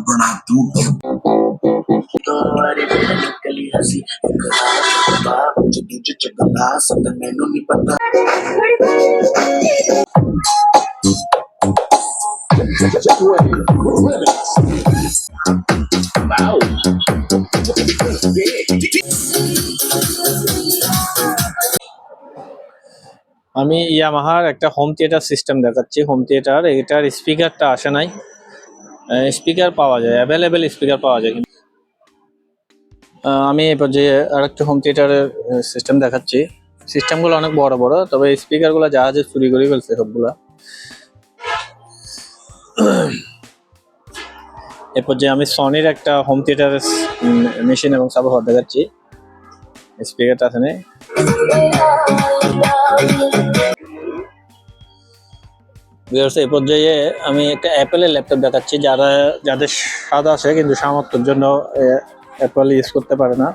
बना दूं निकली हसी चगला सद मैनू नहीं पता আমি ইয়ামাহার একটা হোম থিয়েটার সিস্টেম দেখাচ্ছি। হোম থিয়েটার, এটার স্পিকারটা আসে নাই, স্পিকার পাওয়া যায়, অ্যাভেলেবেল স্পিকার পাওয়া যায়। আমি এবার যে আরেকটা হোম থিয়েটারের সিস্টেম দেখাচ্ছি। সিস্টেমগুলো অনেক বড় বড়, তবে স্পিকারগুলো জাহাজে চুরি করে ফেলছে সবগুলা। এরপর যে আমি সনির একটা হোম থিয়েটারের মেশিন এবং সাবওয়ুফার দেখাচ্ছি। স্পিকারটা আছে না। এই পর্যায়ে আমি একটা অ্যাপেলের ল্যাপটপ দেখাচ্ছি। যাদের স্বাদ আছে কিন্তু সামর্থ্যের জন্য অ্যাপেল ইউজ করতে পারে না,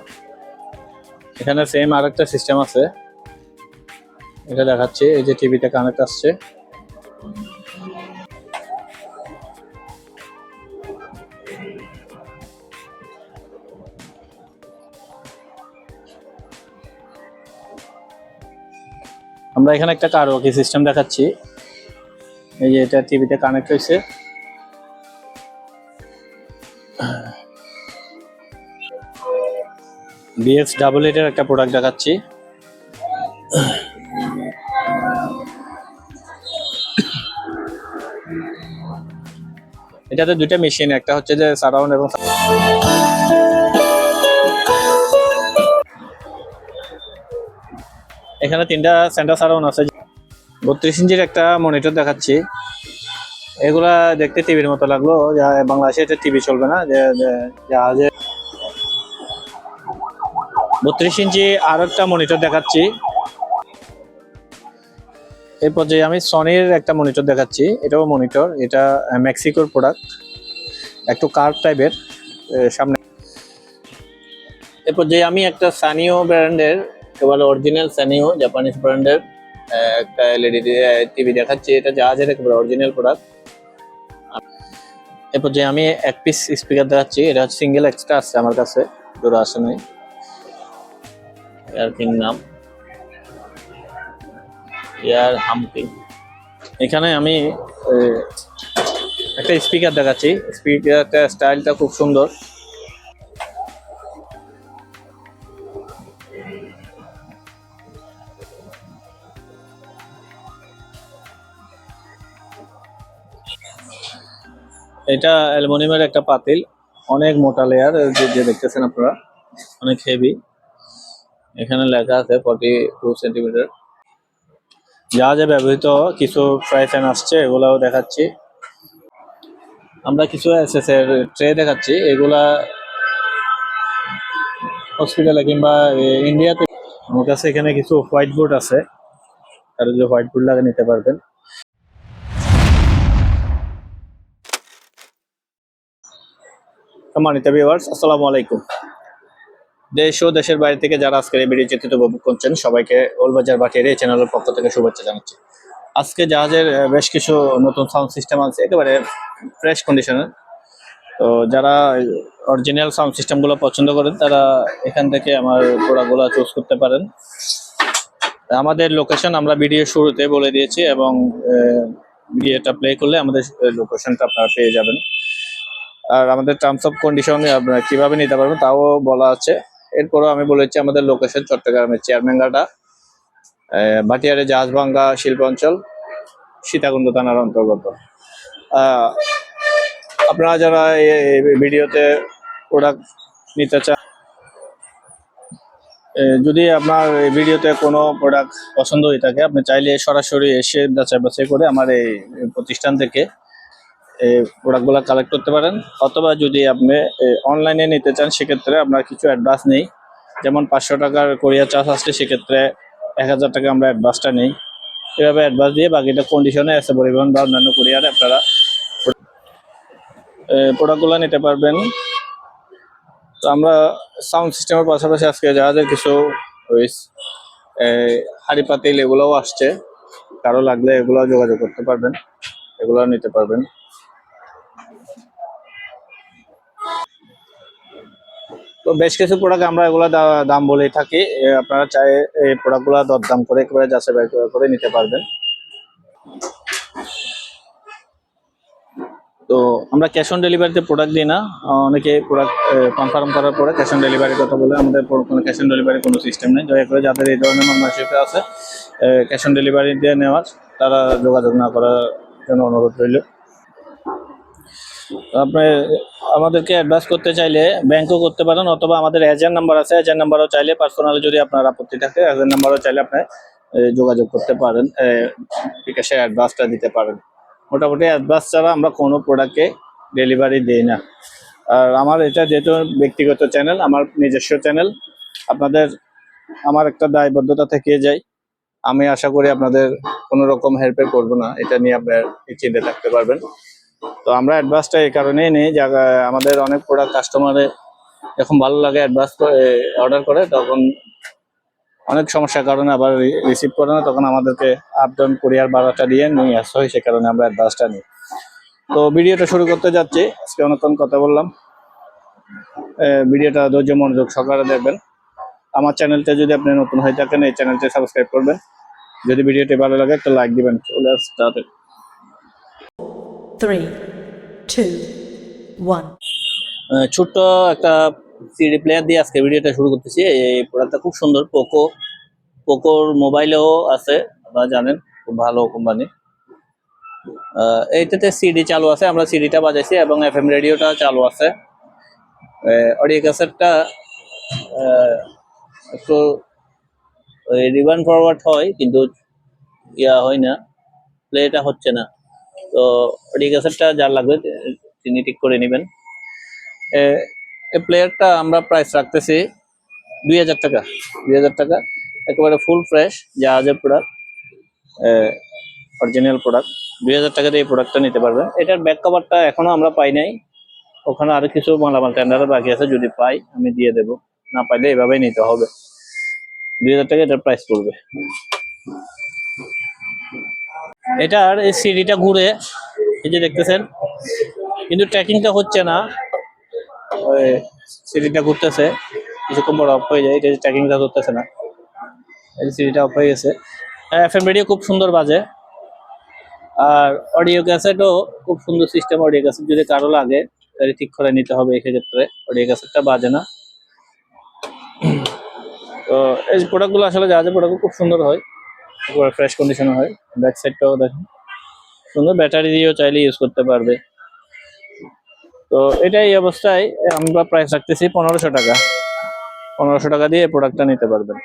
এখানে সেম আরেকটা সিস্টেম আছে, এটা দেখাচ্ছি। এই যে টিভিতে কানেক্ট আসছে, আমরা এখানে একটা কারাওকে সিস্টেম দেখাচ্ছি। এই যে এটা টিভিতে কানেক্ট হয়েছে। BX88 এর একটা প্রোডাক্ট দেখাচ্ছি। এটাতে দুইটা মেশিন, একটা হচ্ছে যে সারাউন্ড এবং এখানে তিনটা সেন্টার সারাউন্ড আছে। 32 ইঞ্চির একটা মনিটর দেখাচ্ছি। এগুলা দেখতে টিভির মতো লাগলো, বাংলাদেশে এটা টিভি চলবে না। যে 32 ইঞ্চি আর একটা মনিটর দেখাচ্ছি। এই পর্যায়ে আমি সনির একটা মনিটর দেখাচ্ছি। এটাও মনিটর, এটা মেক্সিকোর প্রোডাক্ট, একটু কার্ভ টাইপের সামনে। এই পর্যায়ে আমি একটা সানিও ব্র্যান্ডের, একেবারে অরিজিনাল সানিও জাপানিজ ব্র্যান্ডের একটা এলইডি টিভি দেখাচ্ছি। এটা জাহাজের একেবারে অরিজিনাল প্রোডাক্ট। এরপর যে আমি এক পিস স্পিকার দেখাচ্ছি। এটা সিঙ্গেল এক্সট্রা আছে আমার কাছে, জোড়া আসে নাই। এয়ারকিং নাম এয়ার হামকিং। এখানে আমি একটা স্পিকার দেখাচ্ছি। স্পিকারটা স্টাইলটা খুব সুন্দর। এটা অ্যালুমিনিয়ামের একটা পাতিল, অনেক মোটা লেয়ার, যে দেখতেছেন আপনারা, অনেক হেভি। এখানে লেখা আছে 42 সেন্টিমিটার। জাহাজে ব্যবহৃত কিছু ফ্রাই প্যান আসছে, এগুলাও দেখাচ্ছি। আমরা কিছু এসএস এর ট্রে দেখাচ্ছি। এগুলা হসপিটালে কিংবা ইন্ডিয়াতে। আমার কাছে এখানে কিছু হোয়াইট বোর্ড আছে, আর যে হোয়াইট বোর্ড লাগিয়ে নিতে পারবেন। সম্মানিত ভিউয়ার্স, আসসালামু আলাইকুম। দেশ ও দেশের বাইরে থেকে যারা আজকের এই ভিডিও চিত্রিত উপভোগ করছেন, সবাইকে ওলবাজার বাটির এই চ্যানেলের পক্ষ থেকে শুভেচ্ছা জানাচ্ছি। আজকে জাহাজের বেশ কিছু নতুন সাউন্ড সিস্টেম আছে, একেবারে ফ্রেশ কন্ডিশনের। তো যারা অরিজিনাল সাউন্ড সিস্টেমগুলো পছন্দ করেন, তারা এখান থেকে আমার প্রোডাক্টগুলো চুজ করতে পারেন। আমাদের লোকেশন আমরা ভিডিও শুরুতে বলে দিয়েছি, এবং ভিডিওটা প্লে করলে আমাদের লোকেশনটা আপনারা পেয়ে যাবেন। আর আমাদের টার্মস অফ কন্ডিশন আপনারা কিভাবে নিতে পারবেন তাও বলা আছে। এরপরও আমি বলেছি আমাদের লোকেশন চট্টগ্রামের চেয়ারম্যানঘাটা, ভাটিয়ারে জাহাজভাঙ্গা শিল্পাঞ্চল, সীতাকুণ্ড থানার অন্তর্গত। আপনারা যারা এই ভিডিওতে প্রোডাক্ট নিতে চান, যদি আপনার এই ভিডিওতে কোনো প্রোডাক্ট পছন্দ হয়ে থাকে, আপনি চাইলে সরাসরি এসে যাচাই বাছাই করে আমার এই প্রতিষ্ঠান থেকে এই প্রোডাক্টগুলো কালেক্ট করতে পারেন। অথবা যদি আপনি অনলাইনে নিতে চান, সেক্ষেত্রে আপনার কিছু অ্যাডভান্স নেই। যেমন 500 টাকার কোরিয়ার চার্জ আসলে সেক্ষেত্রে 1000 টাকা আমরা অ্যাডভান্সটা নেই। এভাবে অ্যাডভান্স দিয়ে বাকিটা কন্ডিশনে আছে পরিবহন বা অন্যান্য কোরিয়ারে আপনারা প্রোডাক্টগুলো নিতে পারবেন। তো আমরা সাউন্ড সিস্টেমের পাশাপাশি আজকে জাহাজের কিছু ওই হাঁড়ি পাতিল এগুলোও আসছে, কারো লাগলে এগুলো যোগাযোগ করতে পারবেন, এগুলো নিতে পারবেন। তো বেশ কিছু প্রোডাক্ট আমরা এগুলো দাম বলেই থাকি, আপনারা চাই এই প্রোডাক্টগুলো দরদাম করে একেবারে যাচাই বাছাই করে নিতে পারবেন। তো আমরা ক্যাশ অন ডেলিভারিতে প্রোডাক্ট দিই না, অনেকে প্রোডাক্ট কনফার্ম করার পরে ক্যাশ অন ডেলিভারির কথা বলে, আমাদের কোনো ক্যাশ অন ডেলিভারি কোনো সিস্টেম নেই। দয়া করে যাদের এই ধরনের মানসিকতা আছে ক্যাশ অন ডেলিভারি দিয়ে নেওয়ার, তারা যোগাযোগ না করার জন্য অনুরোধ রইল। আপনি আমাদেরকে অ্যাডভান্স করতে চাইলে ব্যাংকও করতে পারেন, অথবা আমাদের এজেন্ট নাম্বার আছে, এজেন্ট নাম্বারও চাইলে পার্সোনালি যদি আপনার আপত্তি থাকে এজেন্ট নাম্বারও চাইলে আপনি যোগাযোগ করতে পারেন, বিকাশে অ্যাডভান্সটা দিতে পারেন। মোটামুটি অ্যাডভান্স ছাড়া আমরা কোনো প্রোডাক্টে ডেলিভারি দিই না। আর আমার এটা যেহেতু ব্যক্তিগত চ্যানেল, আমার নিজস্ব চ্যানেল, আপনাদের আমার একটা দায়বদ্ধতা থেকে যায়। আমি আশা করি আপনাদের কোনো রকম হেল্পে করবো না, এটা নিয়ে আপনার চিন্তা থাকতে পারবেন। তো আমরা অ্যাডভান্সটা এই কারণেই নিই যে আমাদের অনেক প্রোডাক্ট কাস্টমারে যখন ভালো লাগে অ্যাডভান্স অর্ডার করে, তখন অনেক সমস্যার কারণে আবার রিসিভ করে না, তখন আমাদেরকে আপ ডাউন কুরিয়ার ভাড়াটা দিয়ে নিয়ে আসতে হয়, সে কারণে আমরা অ্যাডভান্সটা নিই। তো ভিডিওটা শুরু করতে যাচ্ছি, আজকে অনেকক্ষণ কথা বললাম, ভিডিওটা ধৈর্য মনোযোগ সহকারে দেখবেন। আমার চ্যানেলটা যদি আপনি নতুন হয়ে থাকেন, এই চ্যানেলটা সাবস্ক্রাইব করবেন, যদি ভিডিওটি ভালো লাগে একটা লাইক দিবেন। চলে স্টার্ট। 3, 2, 1. ছোট্ট একটা সিডি প্লেয়ার দিয়ে আজকে ভিডিওটা শুরু করতেছি। এই প্রোডাক্টটা খুব সুন্দর, পোকোর মোবাইলেও আছে, আপনারা জানেন, খুব ভালো কোম্পানি। এইটাতে সিডি চালু আছে, আমরা সিডিটা বাজাইছি, এবং এফএম রেডিওটা চালু আছে। অডিও ক্যাসেটটা একটু রিবার্ন ফরওয়ার্ড হয়, কিন্তু ইয়া হয় না, প্লেটা হচ্ছে না। তো অডিও ক্যাসেটটা যার লাগবে তিনি ঠিক করে নেবেন। এই প্লেয়ারটা আমরা প্রাইস রাখতেছি 2000 টাকা। 2000 টাকা একেবারে ফুল ফ্রেশ জাহাজের প্রোডাক্ট, অরিজিনাল প্রোডাক্ট। 2000 টাকা দিয়ে এই প্রোডাক্টটা নিতে পারবেন। এটার ব্যাক কভারটা এখনো আমরা পাই নাই, ওখানে আরো কিছু মালামাল টেন্ডারে বাকি আছে, যদি পাই আমি দিয়ে দেব, না পাইলে এভাবেই নিতে হবে। 2000 টাকা এটার প্রাইস পড়বে। এটার এই সিডিটা ঘুরে, এই যে দেখতেছেন, কিন্তু ট্র্যাকিংটা হচ্ছে না। ওই সিডিটা ঘুরতেছে, কিছুক্ষণ পর অফ হয়ে যায়, এটা ট্র্যাকিংটা ধরতেছে না, এই সিডিটা অফ হয়ে গেছে। এফএম রেডিও খুব সুন্দর বাজে, আর অডিও ক্যাসেটও খুব সুন্দর সিস্টেম। অডিও ক্যাসেট যদি কারো লাগে তাহলে ঠিক করে নিতে হবে, এক্ষেত্রে অডিও ক্যাসেটটা বাজে না। তো এই প্রোডাক্টগুলো আসলে জাহাজের প্রোডাক্ট খুব সুন্দর হয়, একেবারে ফ্রেশ কন্ডিশনে হয়। ব্যাক সাইডটাও দেখেন সুন্দর, ব্যাটারি দিয়েও চাইলে ইউজ করতে পারবে। তো এটা এই অবস্থায় আমরা প্রাইস রাখতেছি 1500 টাকা। 1500 টাকা দিয়ে এই প্রোডাক্টটা নিতে পারবেন।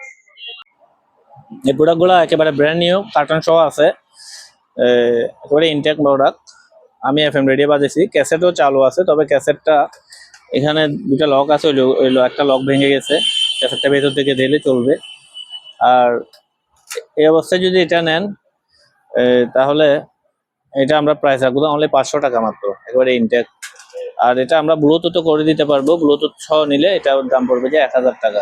এই প্রোডাক্টগুলো একেবারে ব্র্যান্ড নিউ, কার্টন সহ আছে, একেবারে ইনটেক প্রোডাক্ট। আমি এফএম রেডিও বাজেছি, ক্যাসেটও চালু আছে, তবে ক্যাসেটটা এখানে দুটা লক আছে, ওই একটা লক ভেঙে গেছে, ক্যাসেটটা ভেতর থেকে দিলে চলবে। আর এই অবস্থায় যদি এটা নেন তাহলে এটা আমরা প্রাইস রাখবো অনলি 500 টাকা মাত্র, একেবারে ইনটেক। আর এটা আমরা ব্লুটুথও করে দিতে পারবো, ব্লুটুথ সহ নিলে এটার দাম পড়বে যে 1000 টাকা।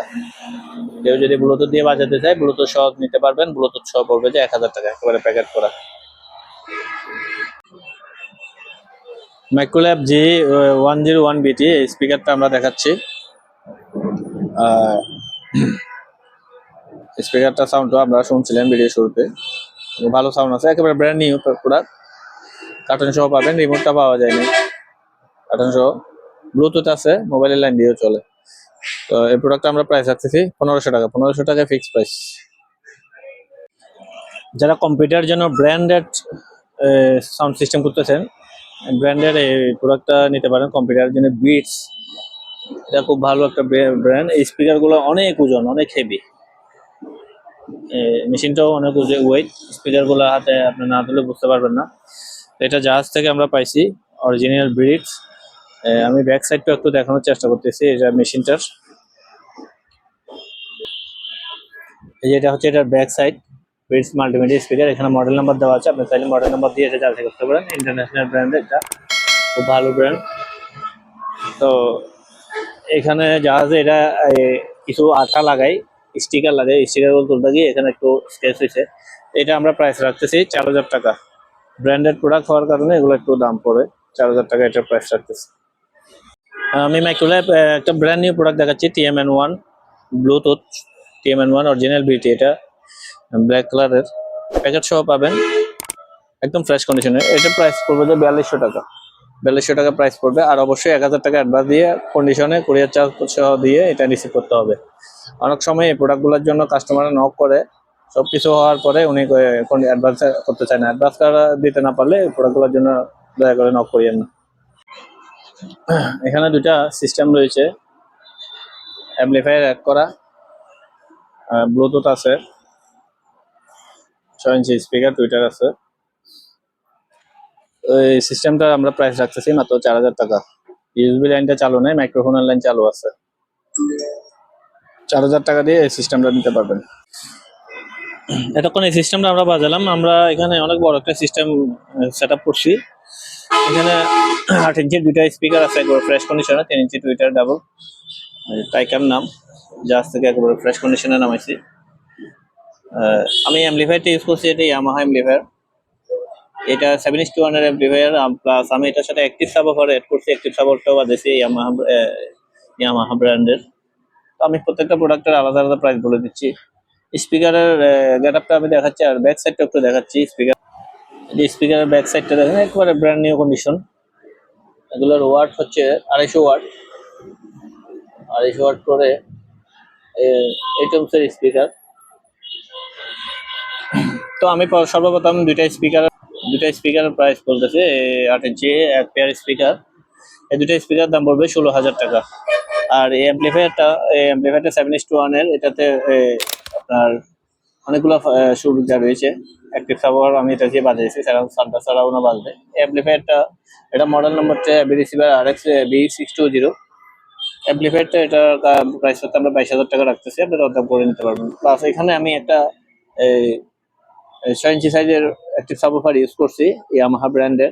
কেউ যদি ব্লুটুথ দিয়ে বাজাতে চায় ব্লুটুথ সহ নিতে পারবেন, ব্লুটুথ সহ পড়বে যে 1000 টাকা, একেবারে প্যাকেট করা। মাইক্রোল্যাব G101 BT এই স্পিকারটা আমরা দেখাচ্ছি। স্পিকারটা সাউন্ডটা আমরা শুনছিলেন ভিডিও শুরুতে, ভালো সাউন্ড আছে, একেবারে ব্র্যান্ড নিউ প্রোডাক্ট। কার্টন সহ পাবেন, রিমোটটা পাওয়া যায়নি, কার্টন সহ। ব্লুটুথ আছে, মোবাইলের লাইন দিয়েও চলে। তো এই প্রোডাক্টটা আমরা প্রাইস রাখতেছি 1500 টাকা। 1500 টাকা ফিক্স প্রাইস। যারা কম্পিউটার জন্য ব্র্যান্ডেড সাউন্ড সিস্টেম করতেছেন, ব্র্যান্ডের এই প্রোডাক্টটা নিতে পারেন। কম্পিউটারের জন্য বিটস, এটা খুব ভালো একটা ব্র্যান্ড। এই স্পিকারগুলো অনেক ওজন, অনেক হেভি, মেশিনটাও অনেক ওয়েট। স্পিকারগুলো হাতে আপনি না ধরলে বুঝতে পারবেন না। এটা জাহাজ থেকে আমরা পাইছি, অরিজিনাল ব্রিডস। আমি ব্যাক সাইডটা একটু দেখানোর চেষ্টা করতেছি, এটা মেশিনটার। এই যে এটা হচ্ছে এটার back side, breeds multimedia speaker. এখানে মডেল নাম্বার দেওয়া আছে, আপনি চাইলে মডেল নাম্বার দিয়ে এটা যাচাই করতে পারেন। ইন্টারন্যাশনাল ব্র্যান্ড, এটা খুব ভালো ব্র্যান্ড। তো এখানে জাহাজে এটা কিছু আঠা লাগাই, স্টিকার লাগাই, স্টিকার গুলো তুলতে গিয়ে এখানে একটু স্কেচ হয়েছে। এটা আমরা প্রাইস রাখতেছি 4,000 টাকা। ব্র্যান্ডেড প্রোডাক্ট হওয়ার কারণে এগুলো একটু দাম পড়ে, 4,000 টাকা এটার প্রাইস রাখতেছি। আমি মাইক্রোল্যাব একটা ব্র্যান্ড নিউ প্রোডাক্ট দেখাচ্ছি, TMN1 ব্লুটুথ, TMN1 অরিজিনাল বিটি। এটা ব্ল্যাক কালারের, প্যাকেট সহ পাবেন, একদম ফ্রেশ কন্ডিশনে। এটা প্রাইস পড়বে যে 4,200 টাকা। 4,200 টাকা প্রাইস পড়বে। আর অবশ্যই 1,000 টাকা অ্যাডভান্স দিয়ে কন্ডিশনে কুরিয়ার চার্জ সহ দিয়ে এটা রিসিভ করতে হবে। অনেক সময় এই প্রোডাক্টগুলোর জন্য কাস্টমার নক করে, সবকিছু হওয়ার পরে উনি অ্যাডভান্স করতে চায় না। অ্যাডভান্স দিতে না পারলে এই প্রোডাক্টগুলোর জন্য দয়া করে নক করিয়েন না। এখানে দুটা সিস্টেম রয়েছে, অ্যাম্পলিফায়ার অ্যাড করা, ব্লুটুথ আছে, 6 ইঞ্চি স্পিকার, টুইটার আছে। এই সিস্টেমটা আমরা প্রাইস রাখতেছি মাত্র 4,000 টাকা। ইউএসবি লাইনটা চালু নেই, মাইক্রোফোনের লাইন চালু আছে। 4,000 টাকা দিয়ে এই সিস্টেমটা নিতে পারবেন। এতক্ষণ এই সিস্টেমটা আমরা বাজালাম। আমরা এখানে অনেক বড় একটা সিস্টেম সেট আপ করছি। এখানে 8 ইঞ্চির দুইটা স্পিকার আছে, একবার ফ্রেশ কন্ডিশনে, 3 ইঞ্চি টুইটার ডাবল, টাইকার নাম, জাহাজ থেকে একবার ফ্রেশ কন্ডিশনে নামাইছি। আমি অ্যাম্পলিফায়ারটা ইউজ করছি, এটা ইয়ামাহা অ্যাম্পলিফায়ার। এটা 7:1 এর অ্যাম্পলিফায়ার, প্লাস আমি এটার সাথে অ্যাক্টিভ সাবওয়ুফার এড করছি। অ্যাক্টিভ সাবওয়ুফারটাও বাজাইছি ইয়ামাহা ব্র্যান্ডের। তো আমি প্রত্যেকটা প্রোডাক্টের আলাদা আলাদা প্রাইস বলে দিচ্ছি। স্পিকারের গেটআপটা আমি দেখাচ্ছি, আর ব্যাক সাইডটা একটু দেখাচ্ছি। স্পিকারের ব্যাক সাইডটা দেখেন, একবারে ব্র্যান্ড নিউ কন্ডিশন। এগুলোর ওয়াট হচ্ছে 250 ওয়াট, 250 ওয়াট করে 8 ohms স্পিকার। তো আমি সর্বপ্রথম দুইটা স্পিকারের প্রাইস বলতেছে। 8 ইঞ্চি এক পেয়ার স্পিকার, এই দুইটা স্পিকার দাম পড়বে 16,000 টাকা। আর এই অ্যাম্পলিফায়ারটা 7:1 এর, এটাতে আপনার অনেকগুলো সুবিধা রয়েছে। অ্যাক্টিভ সাবওয়ুফার আমি এটা দিয়ে বাজাইছি, সান্টা সারাউন্ডও বাজবে। অ্যাম্পলিফায়ারটা, এটা মডেল নম্বরটা রিসিভার RX B620। অ্যাম্পলিফায়ারটা এটা প্রাইস হচ্ছে আমরা 22,000 টাকা রাখতেছি, আপনারা দাম করে নিতে পারবেন। প্লাস এখানে আমি একটা 6 ইঞ্চি সাইজের অ্যাক্টিভ সাবওয়ুফার ইউজ করছি, ইয়ামাহা ব্র্যান্ডের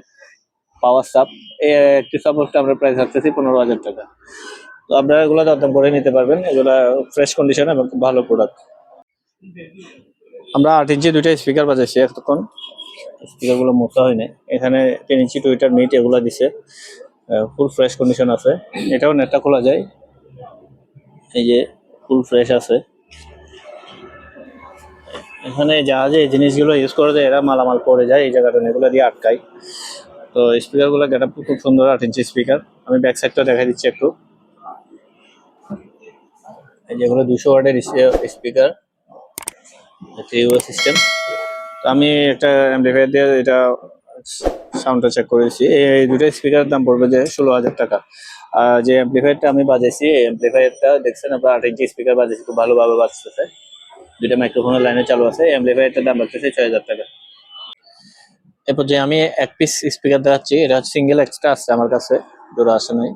পাওয়ার সাব। এই অ্যাক্টিভ সাবওয়ুফারটা আমরা প্রাইস রাখতেছি 15,000 টাকা। তো আপনারা এগুলো দাম করে নিতে পারবেন, এগুলা ফ্রেশ কন্ডিশন এবং খুব ভালো প্রোডাক্ট। আমরা 8 ইঞ্চি দুইটা স্পিকার বাজাইছি এতক্ষণ, স্পিকার গুলো মোটা হয়নি। এখানে 3 ইঞ্চি টুইটার মিট এগুলো দিছে, ফুল ফ্রেশ কন্ডিশন আছে। এটাও নেটটা খোলা যায়, এই যে ফুল ফ্রেশ আছে। এখানে জাহাজে এই জিনিসগুলো ইউজ করে দেয়, এরা মালামাল পড়ে যায় এই জায়গাটা, এগুলো দিয়ে আটকায়। তো স্পিকার গুলো গেট আপ খুব সুন্দর। 8 ইঞ্চি স্পিকার, আমি ব্যাক সাইডটা দেখা দিচ্ছি একটু। এই যেগুলো 200 ওয়াটের স্পিকার, সিস্টেম। তো আমি একটা অ্যাম্পলিফায়ার দিয়ে এটা সাউন্ডটা চেক করেছি। এই দুটো স্পিকারের দাম পড়বে যে 16,000 টাকা। আর যে অ্যাম্পলিফায়ারটা আমি বাজাইছি, এই অ্যাম্পলিফায়ারটা দেখছেন আপনার, 8 ইঞ্চি স্পিকার বাজাইছি, খুব ভালোভাবে বাজতেছে, দুইটা মাইক্রোফোনের লাইনে চালু আছে। অ্যাম্পলিফায়ারটার দাম রাখতেছে 6,000 টাকা। এরপর যে আমি এক পিস স্পিকার দেখাচ্ছি, এটা সিঙ্গেল এক্সট্রা আছে আমার কাছে, জোড়া আসে নাই।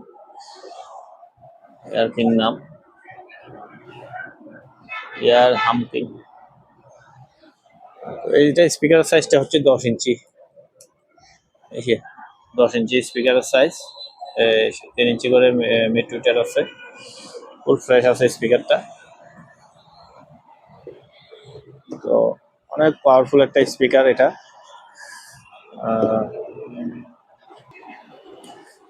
এর কিং নাম এয়ার হামকিং। এইটা স্পিকারের সাইজটা হচ্ছে 10 ইঞ্চি। এই যে 10 ইঞ্চি স্পিকারের সাইজ, 3 ইঞ্চি করে মিড টুইটার আছে, ফুল ফ্রেশ আছে স্পিকারটা। তো অনেক পাওয়ারফুল একটা স্পিকার এটা।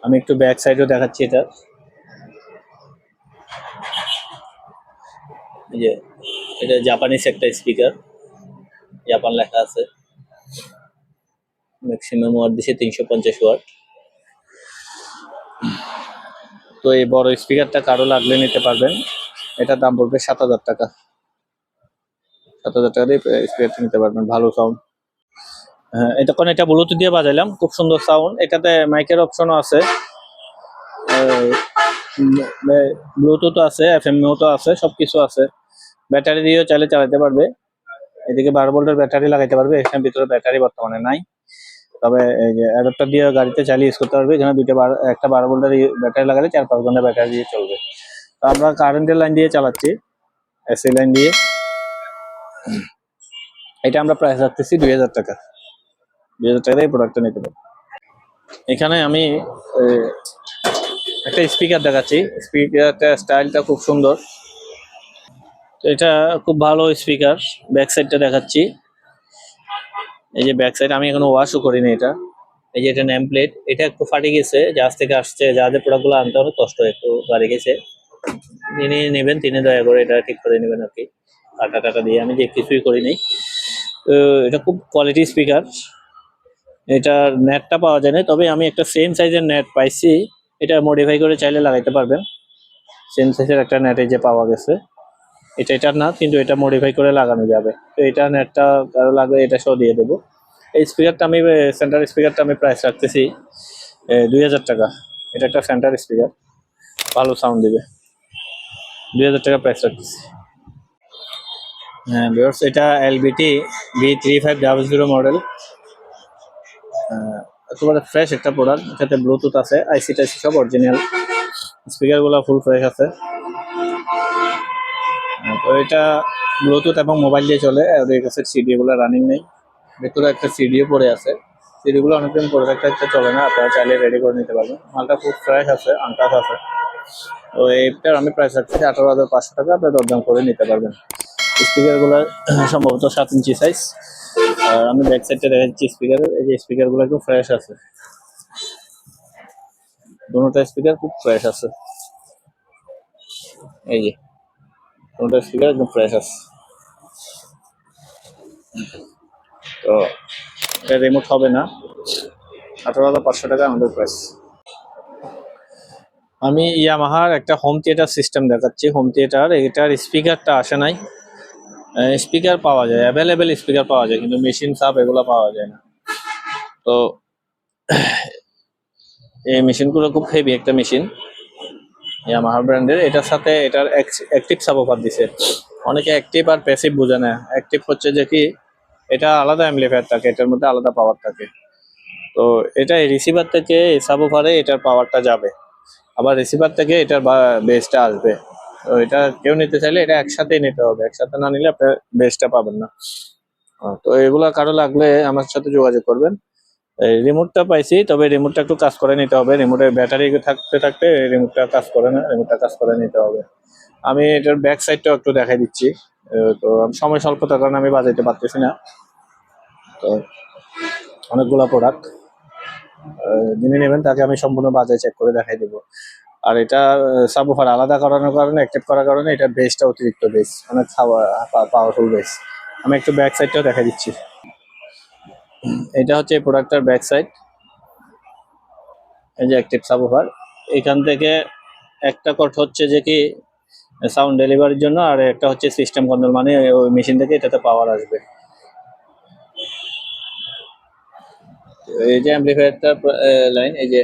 আমি একটু ব্যাক সাইডও দেখাচ্ছি এটা। এই যে এটা জাপানিজ একটা স্পিকার, জাপান লেখা আছে। ম্যাক্সিমাম ওয়াট দিছে 350 ওয়াট। তো এই বড় স্পিকারটা কারো লাগলে নিতে পারবেন, এটার দাম পড়বে 7,000 টাকা। 7,000 টাকা দিয়ে স্পিকারটা নিতে পারবেন, ভালো সাউন্ড। হ্যাঁ, এতক্ষণ এটা ব্লুটুথ দিয়ে বাজাইলাম, খুব সুন্দর সাউন্ড। এটাতে মাইকের অপশনও আছে, ব্লুটুথ আছে, FM তো আছে, সবকিছু আছে। ব্যাটারি দিয়েও চাইলে চালাতে পারবে। এদিকে 12 ভোল্টের ব্যাটারি লাগাইতে পারবে, এখানে ভিতরে ব্যাটারি বর্তমানে নাই, তবে এই যে অ্যাডাপ্টার দিয়ে গাড়িতে চালিয়ে ইউজ করতে পারবে। এখানে একটা 12 ভোল্টের ব্যাটারি লাগালে 4-5 ঘন্টা ব্যাটারি দিয়ে চলবে। তো আমরা কারেন্টের লাইন দিয়ে চালাচ্ছি, এসি লাইন দিয়ে। এটা আমরা প্রাইস রাখতেছি 2,000 টাকা। 2,000 টাকা দিয়ে প্রোডাক্টটা নিতে পারবো। এখানে আমি একটা স্পিকার দেখাচ্ছি, স্পিকারটা স্টাইলটা খুব সুন্দর। তো এটা খুব ভালো স্পিকার। ব্যাক সাইডটা দেখাচ্ছি, এই যে ব্যাক সাইড, আমি এখনো ওয়াশও করিনি এটা। এই যে এটা নেম প্লেট, এটা একটু ফাটে গেছে, জাহাজ থেকে আসছে, জাহাজের প্রোডাক্টগুলো আনতে অনেক কষ্ট, একটু বাড়ে গেছে। যিনি নেবেন তিনি দয়া করে এটা ঠিক করে নেবেন আর কি, কাটা টাটা দিয়ে, আমি যে কিছুই করিনি। তো এটা খুব কোয়ালিটি স্পিকার। এটার নেটটা পাওয়া যায় না, তবে আমি একটা সেম সাইজের নেট পাইছি, এটা মডিফাই করে চাইলে লাগাইতে পারবেন। সেম সাইজের একটা নেট এই যে পাওয়া গেছে, এটার না, কিন্তু এটা মডিফাই করে লাগানো যাবে। তো এটা নেটটা কারো লাগবে, এটা সহ দিয়ে দেবো। এই স্পিকারটা আমি, সেন্টার স্পিকারটা আমি প্রাইস রাখতেছি 2000 টাকা। এটা একটা সেন্টার স্পিকার, ভালো সাউন্ড দিবে। 2000 টাকা প্রাইস রাখতেছি। হ্যাঁ ভিউয়ার্স, এটা এলবিটি B3500 মডেল। একেবারে ফ্রেশ একটা প্রোডাক্ট, এটাতে ব্লুটুথ আছে, আইসি টাইসি সব অরিজিনাল, স্পিকারগুলো ফুল ফ্রেশ আছে। তো এটা ব্লুটুথ এবং মোবাইল দিয়ে চলে, আর এর কাছে সিডিগুলো রানিং নেই, ভেতরে একটা সিডিও পড়ে আছে। সিডিগুলো অনেকদিন পরে একটা চলে না, আপনারা চাইলে রেডি করে নিতে পারবেন। মালটা খুব ফ্রেশ আছে, আনটাচ আছে। তো এইটার আমি প্রাইস রাখছি 18,500 টাকা, আপনি দরদাম করে নিতে পারবেন। স্পিকারগুলো সম্ভবত 7 ইঞ্চি সাইজ। আর আমি ব্যাক সাইডটা দেখাচ্ছি স্পিকারের, এই যে স্পিকারগুলো একদম ফ্রেশ আছে, দুটোটা স্পিকার খুব ফ্রেশ আছে। এই যে দুটোটা স্পিকার একদম ফ্রেশ আছে। তো এটা রিমোট হবে না, 18,500 টাকা আমাদের প্রাইস। আমি ইয়ামাহার একটা হোম থিয়েটার সিস্টেম দেখাচ্ছি। হোম থিয়েটার, এটার স্পিকারটা আসে নাই, স্পিকার পাওয়া যায়, অ্যাভেলেবেল স্পিকার পাওয়া যায়, কিন্তু মেশিন সাব এগুলো পাওয়া যায় না। তো এই মেশিনগুলো খুব হেভি একটা মেশিন, ইয়ামাহা ব্র্যান্ডের। এটার সাথে এটার অ্যাক্টিভ সাবওয়ুফার দিছে। অনেকে অ্যাক্টিভ আর প্যাসিভ বোঝে না। অ্যাক্টিভ হচ্ছে যে কি, এটা আলাদা অ্যাম্পলিফায়ার থাকে, এটার মধ্যে আলাদা পাওয়ার থাকে। তো এটা রিসিভার থেকে সাবওয়ুফারে এটার পাওয়ারটা যাবে, আবার রিসিভার থেকে এটার বেসটা আসবে। তো এটা কেউ নিতে চাইলে এটা একসাথেই নিতে হবে, একসাথে না নিলে আপনার বেসটা পাবেন না। তো এগুলা কারো লাগলে আমার সাথে যোগাযোগ করবেন। এই রিমোটটা পাইছি, তবে রিমোটটা একটু কাজ করে নিতে হবে, রিমোটের ব্যাটারি থাকতে থাকতে রিমোটটা কাজ করে না, রিমোটটা কাজ করে নিতে হবে। আমি এটার ব্যাক সাইডটাও একটু দেখাই দিচ্ছি। তো সময় স্বল্পতার কারণে আমি বাজাইতে পারতেছি না। তো অনেকগুলা প্রোডাক্ট, যিনি নেবেন তাকে আমি সম্পূর্ণ বাজায় চেক করে দেখাই দেবো। আর এটা সাবওয়ুফার আলাদা করানোর কারণে, অ্যাক্টিভ করার কারণে এটার বেসটা অতিরিক্ত বেস, অনেক পাওয়ারফুল বেস। আমি একটু ব্যাক সাইডটাও দেখা দিচ্ছি। এটা হচ্ছে এই প্রোডাক্টটার ব্যাক সাইড, এই যে অ্যাক্টিভ সাবওয়ুফার। এখান থেকে একটা কট হচ্ছে যে কি সাউন্ড ডেলিভারির জন্য, আর একটা হচ্ছে সিস্টেম কন্ট্রোল, মানে ওই মেশিন থেকে এটাতে পাওয়ার আসবে। এই যে অ্যাম্পলিফায়ারটা লাইন, এই যে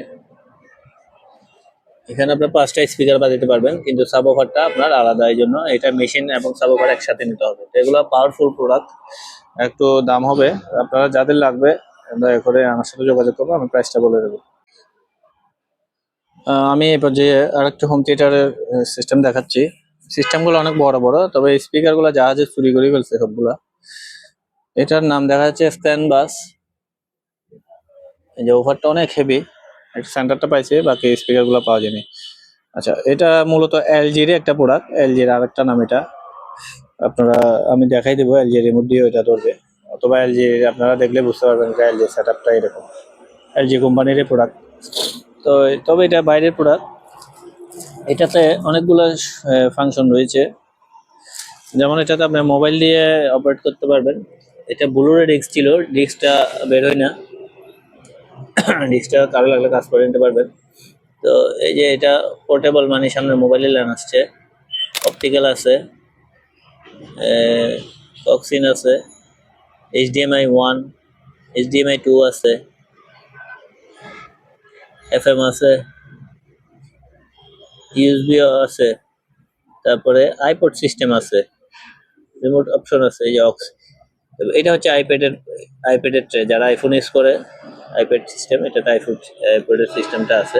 এখানে আপনার 5টা স্পিকার বাজাতে পারবেন, কিন্তু সাবওয়ুফারটা আপনার আলাদা, এই জন্য এটা মেশিন এবং সাবওয়ুফার একসাথে নিতে হবে। তো এগুলো পাওয়ারফুল প্রোডাক্ট, একটু দাম হবে। আপনারা যাদের লাগবে দয়া করে আমার সাথে যোগাযোগ করবো, আমি প্রাইসটা বলে দেবো। আমি এবার যে আরেকটা হোম থিয়েটারের সিস্টেম দেখাচ্ছি। সিস্টেমগুলো অনেক বড় বড়, তবে স্পিকারগুলো জাহাজে চুরি করে ফেলছে সবগুলা। এটার নাম দেখা যাচ্ছে স্ট্যান্ড বাস। এই যে ওভারটা অনেক হেভি, একটা সেন্টারটা পাইছে, বাকি স্পিকারগুলো পাওয়া যায়নি। আচ্ছা, এটা মূলত এলজির একটা প্রোডাক্ট, এলজির আরেকটা নাম এটা। আপনারা, আমি দেখাই দেবো, এলজি রিমোট দিয়ে ওইটা ধরবে, অথবা এলজি আপনারা দেখলে বুঝতে পারবেন যে এলজি সেট আপটা এরকম, এলজি কোম্পানির প্রোডাক্ট। তো তবে এটা বাইরের প্রোডাক্ট, এটাতে অনেকগুলো ফাংশন রয়েছে। যেমন এটাতে আপনার মোবাইল দিয়ে অপারেট করতে পারবেন। এটা ব্লুরে ডিস্ক ছিল, ডিস্কটা বের হয় না, ডিস্কটা কারো লাগলে কাজ করে নিতে পারবেন। তো এই যে এটা পোর্টেবল, মানে সামনে মোবাইলের ল্যান আসছে, অপটিক্যাল আছে, কক্সিন আছে, HDMI 1, HDMI 2 আছে, FM আছে, USB আছে, তারপরে আইপড সিস্টেম আছে, রিমোট অপশন আছে, এই যে অক্স। এটা হচ্ছে আইপ্যাডের ট্রে, যারা আইফোন ইউজ করে আইপ্যাড সিস্টেম, এটাতে আইপ্যাডের সিস্টেমটা আছে।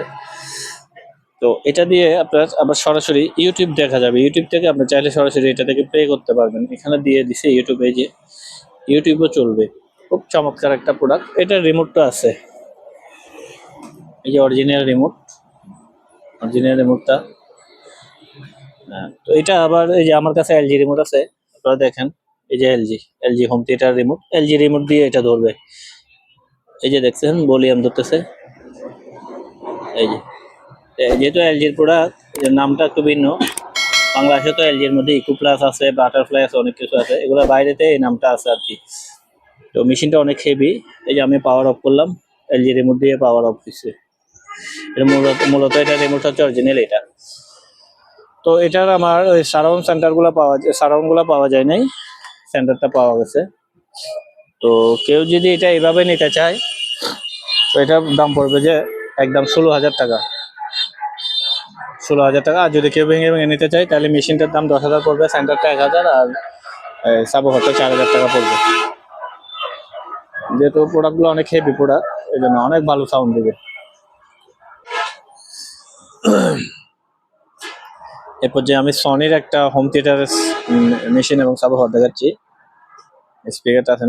তো এটা দিয়ে আপনার আবার সরাসরি ইউটিউব দেখা যাবে, ইউটিউব থেকে আপনি চাইলে সরাসরি এটা থেকে প্লে করতে পারবেন। এখানে দিয়ে দিছে ইউটিউবে, যে ইউটিউবও চলবে। খুব চমৎকার একটা প্রোডাক্ট। এটার রিমোটটা আছে, এই যে অরিজিনাল রিমোট, অরিজিনাল রিমোটটা। হ্যাঁ, তো এটা আবার এই যে আমার কাছে এলজি রিমোট আছে, আপনারা দেখেন এই যে LG home theatre remote, LG remote দিয়ে এটা ধরবে। এই যে দেখছেন ভলিউম ধরতেছে, এই যে যেহেতু এলজির প্রোডাক্ট, নামটা একটু ভিন্ন। বাংলাদেশে তো এলজির মধ্যে ইকো প্লাস আছে, বাটারফ্লাই আছে, অনেক কিছু আছে, এগুলো বাইরেতে এই নামটা আছে আর কি। তো মেশিনটা অনেক হেভি। এই যে আমি পাওয়ার অফ করলাম, এলজি রিমোট দিয়ে পাওয়ার অফ দিচ্ছে। এটা মূলত এটা রিমোট হচ্ছে অরিজিনাল এটা। তো এটার আমার ওই সারাউন্ড গুলা পাওয়া যায় নাই, সেন্টারটা পাওয়া গেছে। তো কেউ যদি এটা এভাবে নিতে চায়, তো এটার দাম পড়বে যে একদম 16,000 টাকা। 16,000 টাকা। আর যদি কেউ ভেঙে ভেঙে নিতে চায় তাহলে মেশিনটার দাম 10,000 পড়বে, সেন্টারটা 1,000, আর সাবওয়ার্ডটা 4,000 টাকা পড়বে। যেহেতু প্রোডাক্টগুলো অনেক হেভি প্রোডাক্ট, এই জন্য অনেক ভালো সাউন্ড দেবে। এরপর যে আমি সনির একটা হোম থিয়েটার মেশিন এবং সাবওয়ার্ড দেখাচ্ছি। স্পিকারটা আছে,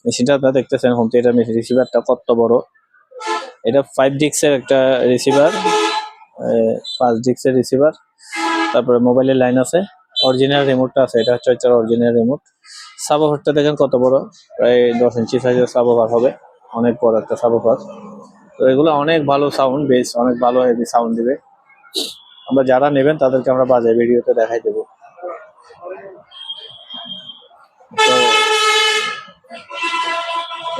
মেশিনটা আপনারা দেখতেছেন, হোম থিয়েটার মেশিন। রিসিভারটা কত বড়! এটা 5 ডিক্সের একটা রিসিভার, 5 ডিক্সের রিসিভার। তারপরে মোবাইলের লাইন আছে, অরিজিনাল রিমোটটা আছে, এটা হচ্ছে অরিজিনাল রিমোট। সাবওয়ার্ডটা দেখেন কত বড়, প্রায় 10 ইঞ্চি সাইজের সাবওয়ার্ড হবে, অনেক বড় একটা সাবওয়ার্ড। তো এগুলো অনেক ভালো সাউন্ড, বেস অনেক ভালো হেভি সাউন্ড দিবে। আমরা যারা নেবেন তাদেরকে আমরা বাজার ভিডিওতে দেখাই দেবো। তো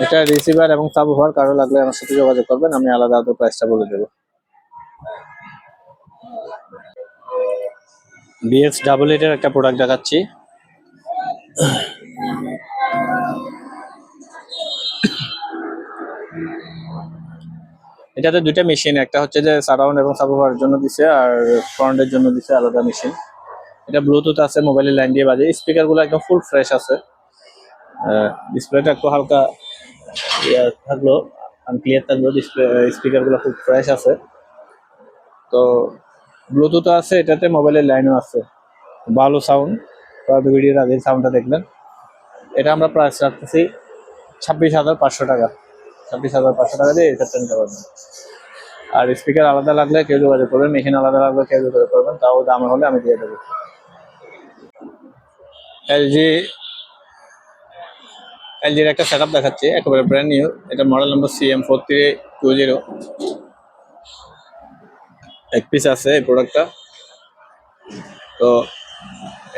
এটা রিসিভার এবং সাবওয়ার্ড কারো লাগলে আমার সাথে যোগাযোগ করবেন, আমি আলাদা প্রাইসটা বলে দেবো। BX88 এর একটা প্রোডাক্ট দেখাচ্ছি। এটাতে দুইটা মেশিন, একটা হচ্ছে যে সারাউন্ড এবং সাবওয়ার্ডের জন্য দিছে, আর ফ্রন্টের জন্য দিছে আলাদা মেশিন। এটা ব্লুটুথ আছে, মোবাইলের লাইন দিয়ে বাজে। স্পিকারগুলো একদম ফুল ফ্রেশ আছে। ডিসপ্লেটা একটু হালকা থাকলো, আনক্লিয়ার থাকলো, স্পিকারগুলো খুব ফ্রেশ আছে। তো ব্লুটুথ আছে এটাতে, মোবাইলের লাইনও আছে, ভালো সাউন্ড। ভিডিওর আগে সাউন্ডটা দেখলেন। এটা আমরা প্রাইস রাখতেছি 26,500 টাকা। 26,500 টাকা দিয়ে এই সেটটা নিতে পারবেন। আর স্পিকার আলাদা লাগলে কেউ যোগাযোগ করবেন, মেশিন আলাদা লাগলে কেউ যোগাযোগ করবেন, তাও দাম হলে আমি দিয়ে দেবো। এলজি এলজির একটা সেটআপ দেখাচ্ছি, একেবারে ব্র্যান্ড নিউ। এটা মডেল নম্বর CM4320। এক পিস আছে এই প্রোডাক্টটা। তো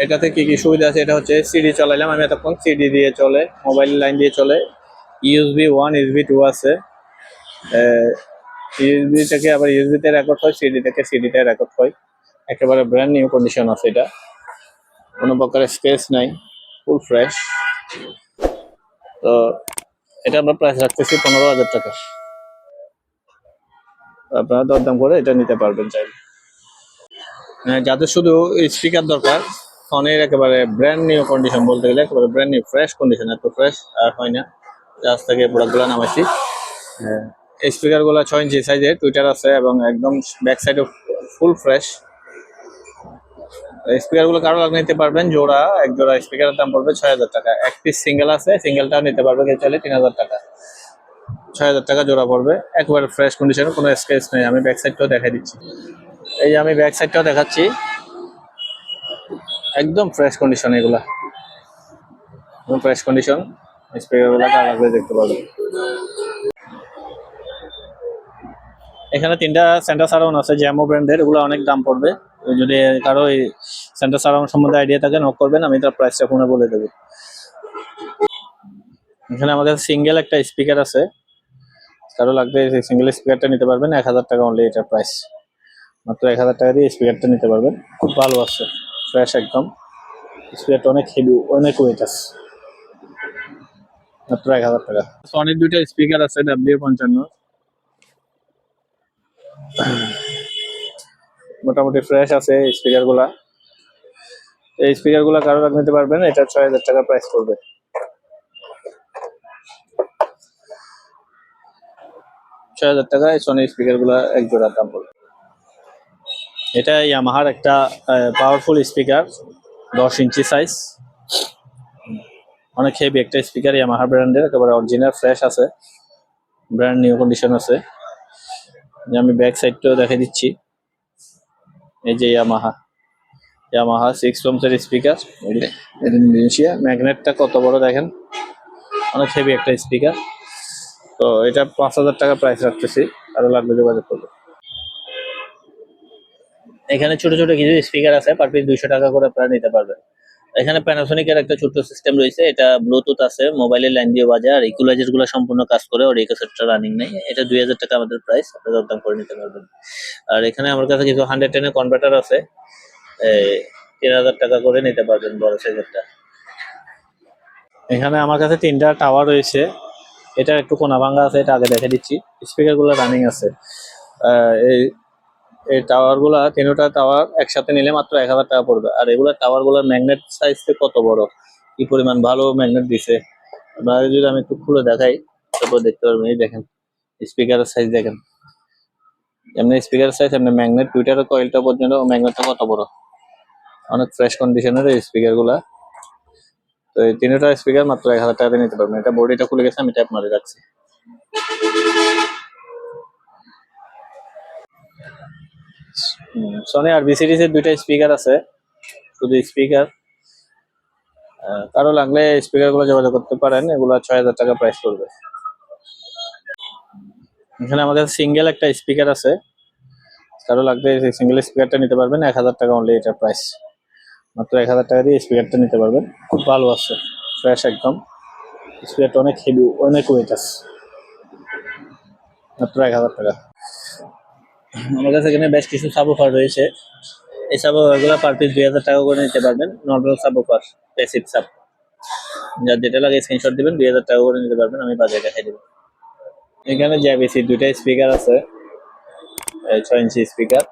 এটাতে কি কি সুবিধা আছে, এটা হচ্ছে সিডি চালাইলাম আমি এতক্ষণ, সিডি দিয়ে চলে, মোবাইল লাইন দিয়ে চলে। USB 1, USB 2 আছে। ইউএসবি থেকে আবার ইউএসবি তে রেকর্ড হয়, সিডি থেকে সিডি তে রেকর্ড হয়। একেবারে ব্র্যান্ড নিউ কন্ডিশন আছে এটা, কোনো প্রকার স্পেস নাই, ফুল ফ্রেশ। তো এটা আমরা প্রাইস রাখতেছি 15,000 টাকা। আপনারা দরদাম করে এটা নিতে পারবেন চাইলে। যাদের শুধু স্পিকার দরকার, ফোনের একেবারে ব্র্যান্ড নিউ কন্ডিশন, বলতে গেলে একেবারে ব্র্যান্ড নিউ ফ্রেশ কন্ডিশন, এত ফ্রেশ আর হয় না। আজ থেকে প্রোডাক্টগুলো নামাইছি। স্পিকারগুলো 6 ইঞ্চি সাইজের, টুইটার আছে, এবং একদম ব্যাক সাইডও ফুল ফ্রেশ। স্পিকারগুলো কারো লাগলে নিতে পারবেন, জোড়া এক জোড়া স্পিকারের দাম পড়বে 6,000 টাকা। এক পিস সিঙ্গেল আছে, সিঙ্গেলটাও নিতে পারবে কেউ চাইলে 3,000 টাকা। 6,000 টাকা জোড়া পড়বে, একেবারে ফ্রেশ কন্ডিশনে, কোনো স্কেচ নেই। আমি ব্যাক সাইডটাও দেখাই দিচ্ছি, এই যে আমি ব্যাক সাইডটাও দেখাচ্ছি, একদম ফ্রেশ কন্ডিশন। এগুলা ফ্রেশ কন্ডিশন, স্পিকারগুলো কারো লাগলে দেখতে পারবেন। এখানে 3টা সেন্টার সারাউন্ড আছে জ্যামো ব্র্যান্ডের, এগুলো অনেক দাম পড়বে। যদি কারো এই সেন্টার সারাউন্ড সম্বন্ধে আইডিয়া থাকে নক করবেন, আমি তার প্রাইসটা ফোনে বলে দেবো। এখানে আমাদের সিঙ্গেল একটা স্পিকার আছে, কারো লাগবে সিঙ্গেল স্পিকারটা নিতে পারবেন, 1,000 টাকা অনলি এটার প্রাইস। মাত্র 1,000 টাকা দিয়ে স্পিকারটা নিতে পারবেন, খুব ভালো আছে, ফ্রেশ একদম। স্পিকারটা অনেক হেভি, অনেক ওয়েট আছে, মাত্র 1,000 টাকা। সনির দুইটা স্পিকার আছে W55, মোটামুটি ফ্রেশ আছে স্পিকার গুলা। এই স্পিকার গুলা কারো লাগবে নিতে পারবেন, এটা 6,000 টাকা প্রাইস পড়বে। 6,000 টাকায় সনি স্পিকার গুলা এক জোড়ার দাম পড়বে। এটা ইয়ামাহার একটা পাওয়ারফুল স্পিকার, 10 ইঞ্চি সাইজ, অনেক হেভি একটা স্পিকার, ইয়ামাহা ব্র্যান্ডের, একেবারে অরিজিনাল ফ্রেশ আছে, ব্র্যান্ড নিউ কন্ডিশন আছে। যে আমি ব্যাক সাইডটাও দেখাই দিচ্ছি। এই যে ইয়ামাহা ইয়ামাহা 6 ohms এর স্পিকার, ইন্দোনেশিয়া। ম্যাগনেটটা কত বড় দেখেন, অনেক হেভি একটা স্পিকার। তো এটা 5,000 টাকা প্রাইস রাখতেছি, আরো লাগবে যোগাযোগ করবে। এখানে ছোট ছোট কিছু স্পিকার আছে, পার পিস 200 টাকা করে আপনারা নিতে পারবেন। এখানে প্যানাসোনিকের একটা ছোট্ট সিস্টেম রয়েছে, এটা ব্লুটুথ আছে, মোবাইলের লাইন দিয়ে বাজে, আর ইকুয়ালাইজার গুলো সম্পূর্ণ কাজ করে, আর ইকোসেটটা রানিং নেই। এটা 2,000 টাকা আমাদের প্রাইস, আপনারা দরদাম করে নিতে পারবেন। আর এখানে আমার কাছে কিছু 110 এর কনভার্টার আছে, 3,000 টাকা করে নিতে পারবেন বড় সাইজেরটা। এখানে আমার কাছে 3টা টাওয়ার রয়েছে, এটা একটু কোনা ভাঙা আছে, এটা আগে দেখে দিচ্ছি। স্পিকার গুলো রানিং আছে। এই এই টাওয়ার গুলা, 3টা টাওয়ার একসাথে নিলে মাত্র 1,000 টাকা পড়বে। আর এগুলা টাওয়ার গুলার ম্যাগনেট সাইজ কত বড়, কি পরিমাণ ভালো ম্যাগনেট দিছে, আপনারা যদি আমি একটু খুলে দেখাই তারপর দেখতে পারবেন। এই দেখেন স্পিকারের সাইজ দেখেন, এমনি স্পিকার সাইজ, এমনি ম্যাগনেট, টুইটারের কয়েলটা পর্যন্ত ম্যাগনেটটা কত বড়, অনেক ফ্রেশ কন্ডিশনের এই স্পিকার গুলা। তো এই 3টা স্পিকার মাত্র 1,000 টাকা দিয়ে নিতে পারবেন। এটা বডিটা খুলে গেছে, আমি ট্যাপ মারে রাখছি। সনি আর বি সিরিজ এর 2টা স্পিকার আছে, শুধু স্পিকার। কারো লাগলে স্পিকার গুলো যোগাযোগ করতে পারেন, এগুলো 6,000 টাকা প্রাইস পড়বে। এখানে আমাদের সিঙ্গেল একটা স্পিকার আছে, কারো লাগলে সিঙ্গেল স্পিকারটা নিতে পারবেন, 1,000 টাকা অনলি এটা প্রাইস। মাত্র 1,000 টাকা দিয়ে স্পিকারটা নিতে পারবেন, খুব ভালো আছে, ফ্রেশ একদম। স্পিকারটা অনেক হেভি, অনেক ওয়েট আছে, মাত্র 1,000 টাকা। আমার কাছে এখানে বেশ কিছু সাবওুফার রয়েছে, এই সাবওুফার গুলো পার পিস 2,000 টাকা করে নিতে পারবেন। নর্মাল সাবওুফার, প্যাসিভ সাব, যার যেটা লাগে স্ক্রিনশট দিবেন, 2,000 টাকা করে নিতে পারবেন, আমি বাজারে দেখাই দেবো। এখানে JVC 2টা স্পিকার আছে, 6 ইঞ্চি স্পিকার,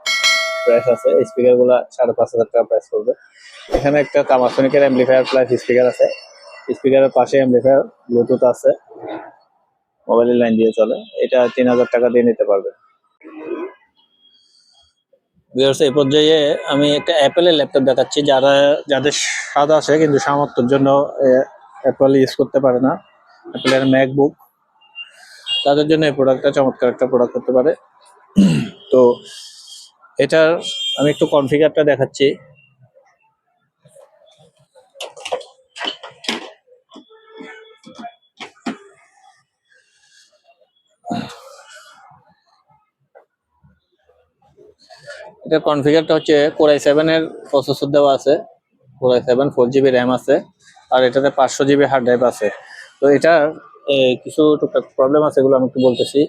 প্রাইস আছে। স্পিকার গুলা 5,500 টাকা প্রাইস করবে। এখানে একটা তামাসোনিকের অ্যাম্পলিফায়ার প্লাস স্পিকার আছে, স্পিকারের পাশে অ্যাম্পলিফায়ার, ব্লুটুথ আছে, মোবাইলের লাইন দিয়ে চলে। এটা 3,000 টাকা দিয়ে নিতে পারবে। ভিউয়ার্স, এই পর্যায়ে আমি একটা অ্যাপেলের ল্যাপটপ দেখাচ্ছি, যাদের স্বাদ আছে কিন্তু সামর্থ্যের জন্য অ্যাপেল ইউজ করতে পারে না, অ্যাপেলের ম্যাকবুক, তাদের জন্য এই প্রোডাক্টটা চমৎকার একটা প্রোডাক্ট হতে পারে। তো এটার আমি একটু কনফিগারটা দেখাচ্ছি। এটা কনফিগারটা হচ্ছে Core i7 এর প্রসেসর দেওয়া আছে, Core i7 4GB র্যাম আছে, আর এটাতে 500GB হার্ড ড্রাইভ আছে। তো এটার কিছু টুকটাক প্রবলেম আছে, এগুলো আমি একটু বলতেছি।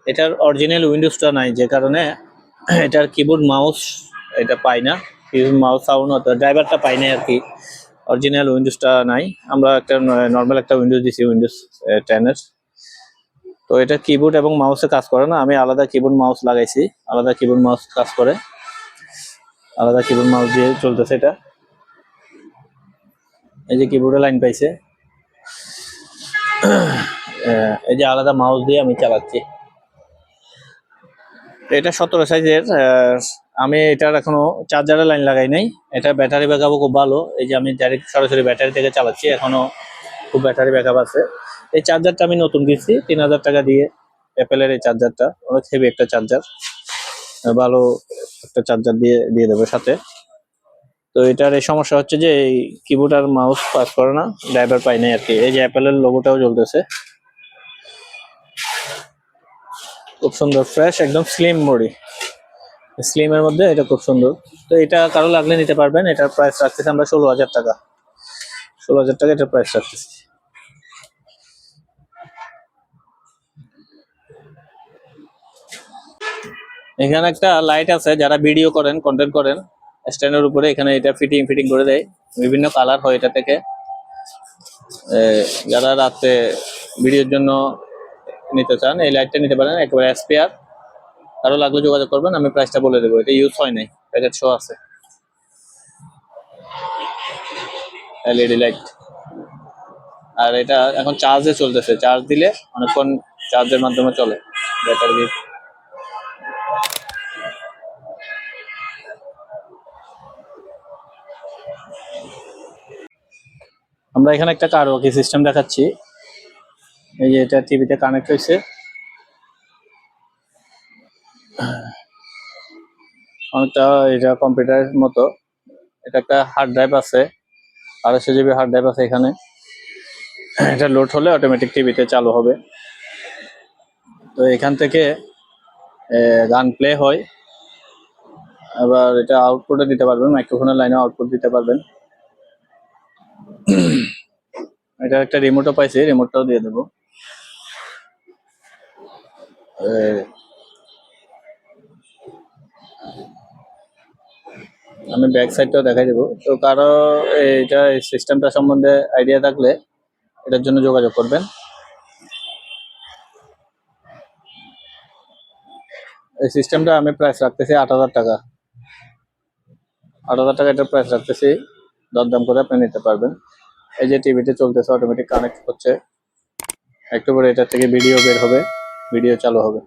এটার অরিজিনাল উইন্ডোজটা নাই, যে কারণে এটার কিবোর্ড মাউস এটা পাই না, কিবোর্ড মাউস সাউন্ড হতো, ড্রাইভারটা পাই না আর কি, অরিজিনাল উইন্ডোজটা নাই। আমরা একটা নর্মাল একটা উইন্ডোজ দিছি, উইন্ডোজ 10 এর। তো এটা কিবোর্ড এবং মাউসে কাজ করে না, আমি আলাদা কিবোর্ড মাউস লাগাইছি, আলাদা কিবোর্ড মাউস কাজ করে, আলাদা কিবোর্ড মাউস দিয়ে চলতেছে এটা। এই যে কিবোর্ডে লাইন পাইছে, এই যে আলাদা মাউস দিয়ে আমি চালাচ্ছি। এটা 17 সাইজের, আমি এটার এখনো চার্জারের লাইন লাগাই নাই। এটা ব্যাটারি ব্যাকআপও খুব ভালো, এই যে আমি ডাইরেক্ট সরাসরি ব্যাটারি থেকে চালাচ্ছি, এখনো খুব ব্যাটারি ব্যাকআপ আছে। এই চার্জারটা আমি নতুন কিনছি 3,000 টাকা দিয়ে, অ্যাপেলের এই চার্জারটা অনেক হেভি একটা চার্জার, ভালো একটা চার্জার দিয়ে দেবে সাথে। তো এটার এই সমস্যা হচ্ছে যে এই কিবোর্ড আর মাউস কাজ করে না, ড্রাইভার পাই নাই আর কি। এই যে অ্যাপেলের লোগোটাও জ্বলতেছে, খুব সুন্দর, ফ্রেশ একদম, স্লিম বডি, স্লিমের মধ্যে এটা খুব সুন্দর। তো এটা কারো লাগলে নিতে পারবেন, এটার প্রাইস রাখতেছি আমরা 16,000 টাকা, 16,000 টাকা এটার প্রাইস রাখতেছি। এখানে একটা লাইট আছে, যারা ভিডিও করেন, কন্টেন্ট করেন, স্ট্যান্ডের উপরে এখানে এটা ফিটিং করে দেয়, বিভিন্ন কালার হয় এটা থেকে। যারা রাতে ভিডিওর জন্য নিতে চান এই লাইটটা নিতে পারেন, একেবারে এসপিআর। কারো লাগলে যোগাযোগ করবেন, আমি প্রাইসটা বলে দেবো, এটা ইউজ হয় নাই, প্যাকেট শো আছে। এলইডি লাইট, আর এটা এখন চার্জে চলতেছে, চার্জ দিলে অনেকক্ষণ চার্জের মাধ্যমে চলে, ব্যাটারি দিয়ে। আমরা এখানে একটা কারওয়াকি সিস্টেম দেখাচ্ছি, এই যে এটা টিভিতে কানেক্ট হয়েছে, অনেকটা এটা কম্পিউটারের মতো। এটা একটা হার্ড ড্রাইভ আছে, 250 GB হার্ড ড্রাইভ আছে এখানে। এটা লোড হলে অটোমেটিক টিভিতে চালু হবে। তো এখান থেকে গান প্লে হয়। আবার এটা আউটপুটে দিতে পারবেন, মাইক্রোফোনের লাইনে আউটপুট দিতে পারবেন। এটা একটা রিমোটও পাইছি, রিমোটটাও দিয়ে দেবো। আমি ব্যাক সাইডটাও দেখাই দেবো। তো কারো এইটা এই সিস্টেমটা সম্বন্ধে আইডিয়া থাকলে এটার জন্য যোগাযোগ করবেন। এই সিস্টেমটা আমি প্রাইস রাখতেছি 8,000 টাকা। 8,000 টাকা এটার প্রাইস রাখতেছি, দরদাম করে আপনি নিতে পারবেন। এই যে টিভিতে চলতেছে, অটোমেটিক কানেক্ট হচ্ছে, একটু পরে এটা থেকে ভিডিও বের হবে, ভিডিও চালু হবে।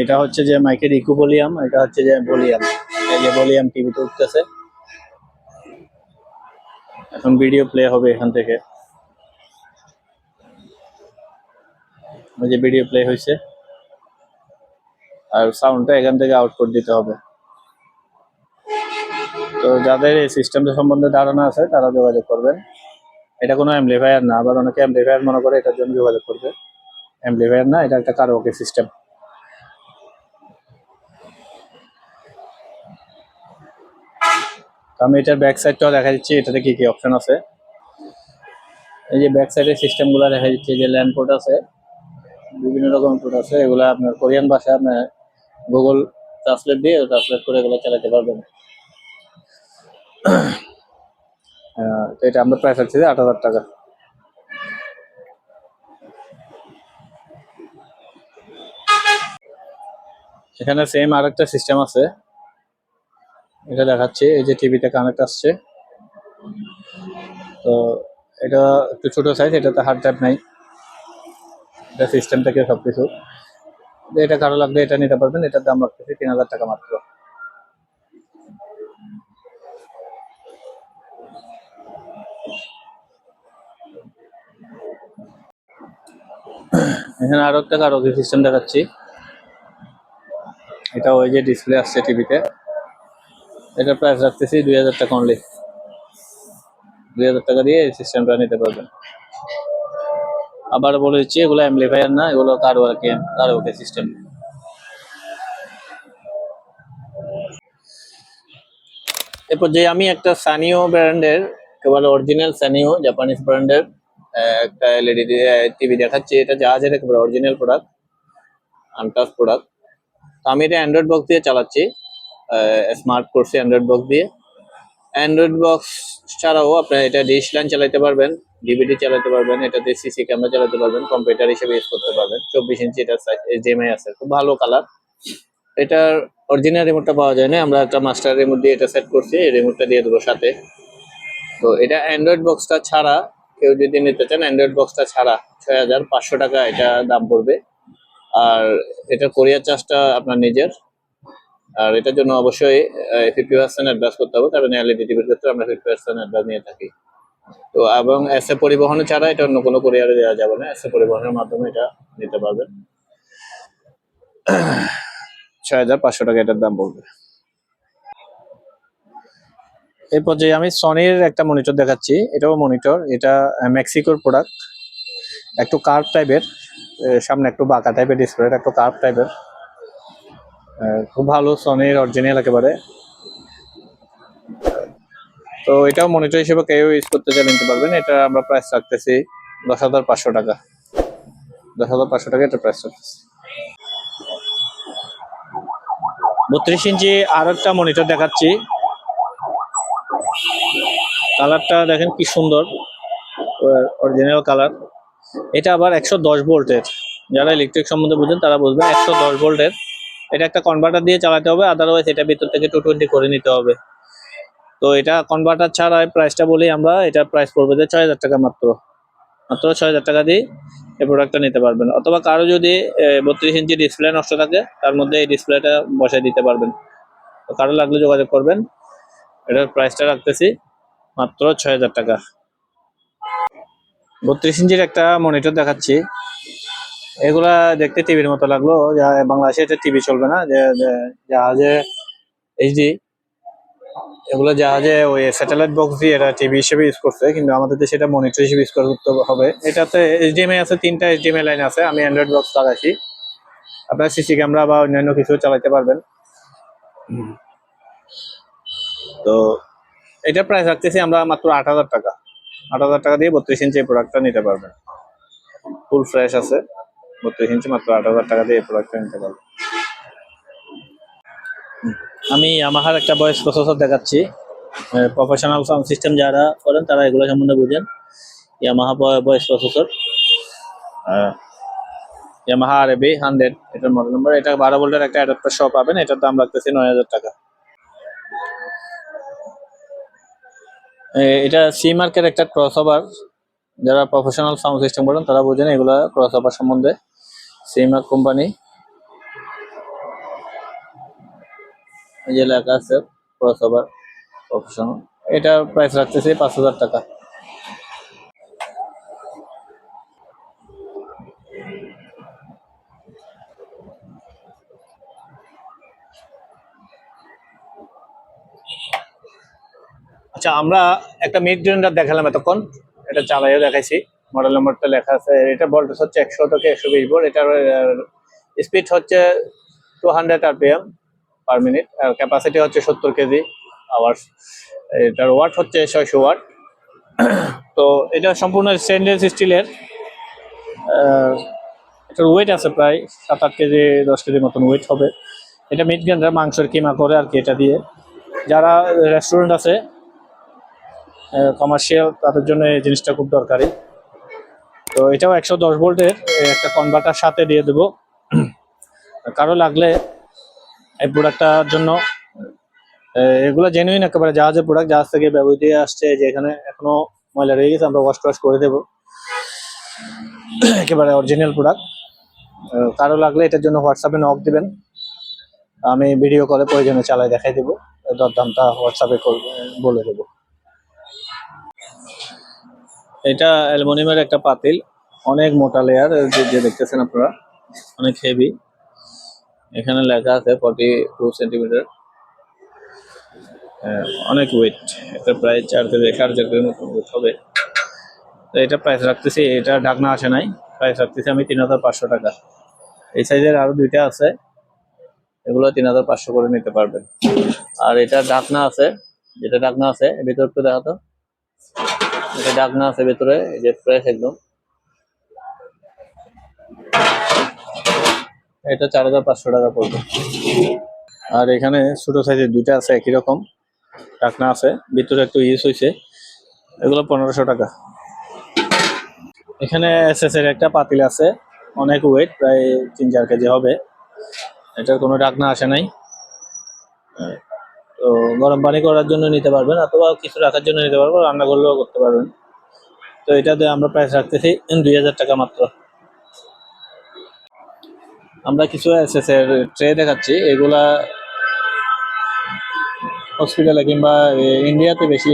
এটা হচ্ছে যে মাইকের ইকো ভলিউম, এটা হচ্ছে যে ভলিউম। এই যে ভলিউম টিভিতে উঠতেছে, এখন ভিডিও প্লে হবে এখান থেকে। ওই যে ভিডিও প্লে হয়েছে, আর সাউন্ডটা এখান থেকে আউটপুট দিতে হবে। তো যাদের এই সিস্টেমটা সম্বন্ধে ধারণা আছে তারা যোগাযোগ করবেন। এটা কোনো অ্যাম্পলিফায়ার না, আবার অনেকে অ্যাম্পলিফায়ার মনে করে, এটার জন্য যোগাযোগ করবে। অ্যাম্পলিফায়ার না, এটা একটা কারাওকে সিস্টেম। আমি এটার ব্যাক সাইডটাও দেখা দিচ্ছি, এটাতে কি কি অপশন আছে। এই যে ব্যাক সাইডের সিস্টেমগুলো দেখা যাচ্ছে, যে ল্যান্ড পোর্ট আছে, বিভিন্ন রকম পোর্ট আছে। এগুলো আপনার কোরিয়ান ভাষায় আপনার গুগল ট্রান্সলেট দিয়ে ট্রান্সলেট করে এগুলো চালাতে পারবেন। তো এটা আমরা প্রাইস রাখছি 8,000 টাকা। এখানে সেম আরেকটা সিস্টেম আছে, এটা দেখাচ্ছি। এই যে টিভিতে কানেক্ট আসছে, তো এটা একটু ছোট সাইজ, এটাতে হার্ড ড্রাইভ নাই, এটা সিস্টেম থেকে সবকিছু। এটা কারো লাগবে এটা নিতে পারবেন, এটার দাম রাখতেছি 3,000 টাকা মাত্র। এখানে আরো একটা কারোকি সিস্টেম দেখাচ্ছি, এটা ওই যে ডিসপ্লে আসছে টিভিতে, এটা প্রাইস রাখতেছি 2,000 টাকা অনলি। 2,000 টাকা দিয়ে এই সিস্টেমটা নিতে পারবেন। আবার বলে দিচ্ছি, এগুলো অ্যাম্পলিফায়ার না, এগুলো কারোকি সিস্টেম। এরপর যে আমি একটা সানিও ব্র্যান্ডের, একেবারে অরিজিনাল সানিও জাপানিজ ব্র্যান্ডের একটা এলইডি টিভি দেখাচ্ছি। এটা জাহাজের একেবারে অরিজিনাল প্রোডাক্ট, আনটাচ প্রোডাক্ট। তো আমি এটা অ্যান্ড্রয়েড বক্স দিয়ে চালাচ্ছি, স্মার্ট করছি অ্যান্ড্রয়েড বক্স দিয়ে। অ্যান্ড্রয়েড বক্স ছাড়াও আপনি এটা ডিশ লাইন চালাতে পারবেন, ডিভিডি চালাতে পারবেন, এটাতে সিসি ক্যামেরা চালাতে পারবেন, কম্পিউটার হিসেবে ইউজ করতে পারবেন। 24 ইঞ্চি এটা সাইজ, এইচডিএমআই আছে, খুব ভালো কালার। এটার অরিজিনাল রিমোটটা পাওয়া যায় না, আমরা একটা মাস্টার রিমোট দিয়ে এটা সেট করছি, এই রিমোটটা দিয়ে দেবো সাথে। তো এটা অ্যান্ড্রয়েড বক্সটা ছাড়া কেউ যদি নিতে চান, অ্যান্ড্রয়েড বক্সটা ছাড়া 6,500 টাকা এটা দাম পড়বে। আর এটা কোরিয়ার চার্জটা আপনার নিজের। আর এটার জন্য অবশ্যই 50% অ্যাডভান্স করতে হবে, কারণ এলইডি টিভির ক্ষেত্রে আমরা 50% অ্যাডভান্স নিয়ে থাকি। তো এবং এসএ পরিবহন ছাড়া এটা অন্য কোনো কোরিয়ারে দেওয়া যাবে না, এসএ পরিবহনের মাধ্যমে এটা নিতে পারবেন। 6,500 টাকা এটার দাম পড়বে। এই পর্যায়ে আমি সনির একটা মনিটর দেখাচ্ছি, এটাও মনিটর, এটা মেক্সিকোর প্রোডাক্ট, একটু কার্ভ টাইপের, সামনে একটু বাঁকা টাইপের ডিসপ্লে, একটু কার্ভ টাইপের, খুব ভালো সনির অরিজিনাল একেবারে। তো এটাও মনিটর হিসেবে কেউ ইউজ করতে চাইলে নিতে পারবেন। এটা আমরা প্রাইস রাখতেছি 10,500 টাকা। 10,500 টাকা এটা প্রাইস রাখতেছি। 32 ইঞ্চি আর একটা মনিটর দেখাচ্ছি, কালারটা দেখেন কি সুন্দর, অরিজিনাল কালার। এটা আবার 110 ভোল্টের, যারা ইলেকট্রিক সম্বন্ধে বুঝেন তারা বুঝবেন। 110 ভোল্টের, এটা একটা কনভার্টার দিয়ে চালাতে হবে, আদারওয়াইজ এটা ভিতর থেকে 220 করে নিতে হবে। তো এটা কনভার্টার ছাড়া প্রাইসটা বলি আমরা, এটা প্রাইস পড়বে যে 6,000 টাকা মাত্র। মাত্র 6,000 টাকা দিয়ে এই প্রোডাক্টটা নিতে পারবেন। অথবা কারো যদি 32 ইঞ্চি ডিসপ্লে নষ্ট থাকে, তার মধ্যে এই ডিসপ্লেটা বসাই দিতে পারবেন। তো কারো লাগলে যোগাযোগ করবেন। এটার প্রাইসটা রাখতেছি মাত্র 6,000 টাকা। 32 ইঞ্চির একটা মনিটর দেখাচ্ছি। এগুলা দেখতে টিভির মতো লাগলো, বাংলাদেশে এটা টিভি চলবে না, জাহাজে এইচডি, এগুলো জাহাজে ওই স্যাটেলাইট বক্স দিয়ে এটা টিভি হিসেবে ইউজ করছে, কিন্তু আমাদের দেশে এটা মনিটর হিসেবে ইউজ করতে হবে। এটাতে এইচডিএমআই আছে, 3টা এইচডিএমআই লাইন আছে। আমি অ্যান্ড্রয়েড বক্স লাগাইছি, আপনার সিসি ক্যামেরা বা অন্যান্য কিছু চালাতে পারবেন। তো এটা প্রাইস রাখতেছি আমরা মাত্র 8,000 টাকা। 8,000 টাকা দিয়ে 32 ইঞ্চি এই প্রোডাক্টটা নিতে পারবেন। ফুল ফ্রেশ আছে, 32 ইঞ্চি মাত্র 8,000 টাকা দিয়ে এই প্রোডাক্টটা নিতে পারবেন। আমি ইয়ামাহার একটা ভয়েস প্রসেসর দেখাচ্ছি। প্রফেশনাল সাউন্ড সিস্টেম যারা করেন তারা এগুলো সম্বন্ধে বুঝেন। ইয়ামাহা ভয়েস প্রসেসর, ইয়ামাহা আরবি 100, এটার মডেল নাম্বার। এটা 12 ভোল্টের একটা অ্যাডাপ্টার সহ পাবেন। এটার দাম রাখতেছি 9,000 টাকা। এটা সি মার্কের একটা ক্রসওভার, যারা প্রফেশনাল সাউন্ড সিস্টেম করেন তারা বুঝেন এগুলা ক্রসওভার সম্বন্ধে। সি মার্ক কোম্পানি, এই যে লেখা আছে ক্রসওভার প্রফেশনাল। এটা প্রাইস রাখতেছি 5,000 টাকা। আচ্ছা, আমরা একটা মিড রেঞ্জার দেখালাম এতক্ষণ, এটা চালাইও দেখাইছি। মডেল নাম্বারটা লেখা আছে। এটা ভোল্টেজ হচ্ছে 100 থেকে 120 ভোল্ট। এটার স্পিড হচ্ছে 200 আরপিএম পার মিনিট, আর ক্যাপাসিটি হচ্ছে 70 কেজি আওয়ার্স। এটার ওয়াট হচ্ছে 600 ওয়াট। তো এটা সম্পূর্ণ স্টেনলেস স্টিলের। এটার ওয়েট আছে প্রায় 7-8 কেজি, 10 কেজির মতন ওয়েট হবে। এটা মিড গ্রেন্ডার, মাংসের কিমা করে আর কি এটা দিয়ে। যারা রেস্টুরেন্ট আছে, কমার্শিয়াল, তাদের জন্য এই জিনিসটা খুব দরকারি। তো এটাও 110 ভোল্টের একটা কনভার্টার সাথে দিয়ে দেবো। কারো লাগলে এই প্রোডাক্টটার জন্য, এগুলো জেনুইন একেবারে জাহাজের প্রোডাক্ট, জাহাজ থেকে ব্যবহৃত আসছে। যে এখানে এখনো ময়লা রয়ে গেছে, আমরা ওয়াশ টোয়াশ করে দেবো। একেবারে অরিজিনাল প্রোডাক্ট। কারো লাগলে এটার জন্য হোয়াটসঅ্যাপে নক দিবেন, আমি ভিডিও কলে প্রয়োজনে চালাই দেখাই দেবো। দরদামটা হোয়াটসঅ্যাপে বলে দেবো। এটা অ্যালুমিনিয়ামের একটা পাতিল, অনেক মোটা লেয়ার, যে দেখতেছেন আপনারা, অনেক হেভি। এখানে লেখা আছে 42 সেন্টিমিটার, অনেক ওয়েট। এটা প্রায় 4 থেকে 4.5 কেজির মতো ওয়েট হবে। তো এটা প্রাইস রাখতেছি, এটা ঢাকনা আসে নাই, প্রাইস রাখতেছি আমি 3,500 টাকা। এই সাইজের আরো 2টা আছে, এগুলো 3,500 করে নিতে পারবেন। আর এটা ঢাকনা আছে, যেটা ঢাকনা আছে ভিতরে একটু দেখাতো, এটা ঢাকনা আছে ভিতরে, এই যে ফ্রেশ একদম। এটা 4,500 টাকা পড়বে। আর এখানে ছোট সাইজের 2টা আছে, একই রকম ঢাকনা আছে, ভিতরে একটু ইউজ হয়েছে, এগুলো 1,500 টাকা। এখানে এসএস এর একটা পাতিল আছে, অনেক ওয়েট, প্রায় 3-4 কেজি হবে। এটার কোনো ঢাকনা আসে নাই। তো গরম পানি করার জন্য নিতে পারবেন, অথবা কিছু রাখার জন্য নিতে পারবেন, রান্না করলেও করতে পারবেন। তো এটাতে আমরা প্রাইস রাখতেছি 2,000 টাকা মাত্র। আমরা কিছু এসএস এর ট্রে দেখাচ্ছি, এগুলা হসপিটালে কিংবা ইন্ডিয়াতে বেশি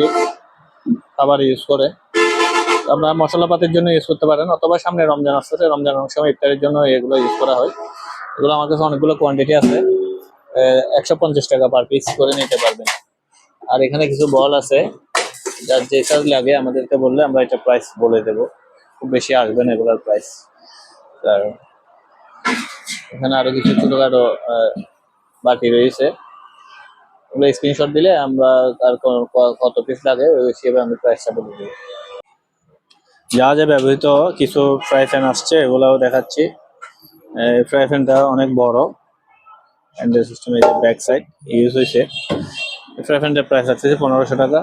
খাবার ইউজ করে। আপনার মশলাপাতির জন্য ইউজ করতে পারেন, অথবা সামনে রমজান আসছে, রমজানের সময় ইফতারের জন্য এগুলো ইউজ করা হয়। এগুলো আমার কাছে অনেকগুলো কোয়ান্টিটি আছে, 150 টাকা পার পিস করে নিতে পারবেন। আর এখানে কিছু বল আছে, যার যে সাইজ লাগে আমাদেরকে বললে আমরা এটা প্রাইস বলে দেবো, খুব বেশি আসবে না এগুলোর প্রাইস। আর এখানে আরো কিছু ছোটখাটো বাকি রয়েছে, ওগুলো স্ক্রিনশট দিলে আমরা তার কত পিস লাগে ওই হিসেবে আমি প্রাইসটা বলে দেবো। জাহাজে ব্যবহৃত কিছু ফ্রাই প্যান আসছে, এগুলাও দেখাচ্ছি। ফ্রাই প্যানটা অনেক বড়, হ্যান্ডেল সিস্টেম, এই যে ব্যাক সাইড ইউজ হয়েছে। ফ্রাই প্যানটার প্রাইস রাখতেছি 1,500 টাকা,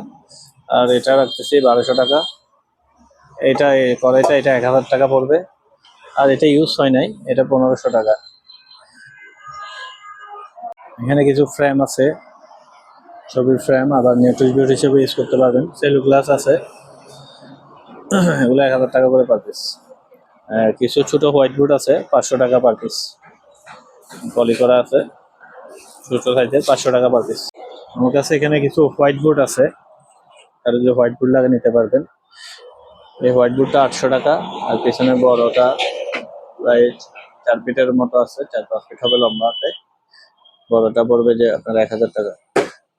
আর এটা রাখতেছি 1,200 টাকা। এটা কড়াইটা এটা 1,000 টাকা পড়বে, আর এটা ইউজ হয় নাই, এটা 1,500 টাকা। এখানে কিছু ফ্রেম আছে, ছবির ফ্রেম, আবার নিউট্রিশ বোর্ড হিসেবে ইউজ করতে পারবেন। সেলু গ্লাস আছে, এগুলো 1,000 টাকা করে পার পিস। কিছু ছোট হোয়াইট বোর্ড আছে, 500 টাকা পার পিস। পলি করা আছে, ছোট সাইজের, 500 টাকা পার পিস। আমার কাছে এখানে কিছু হোয়াইট বোর্ড আছে, আর যে হোয়াইট বোর্ড লাগে নিতে পারবেন। এই হোয়াইট বুটটা 800 টাকা, আর পিছনে বড়টা প্রায় 4 ফিটের মতো আছে, 4-5 ফিট হবে লম্বাতে। বড়টা পড়বে যে আপনার 1000 টাকা।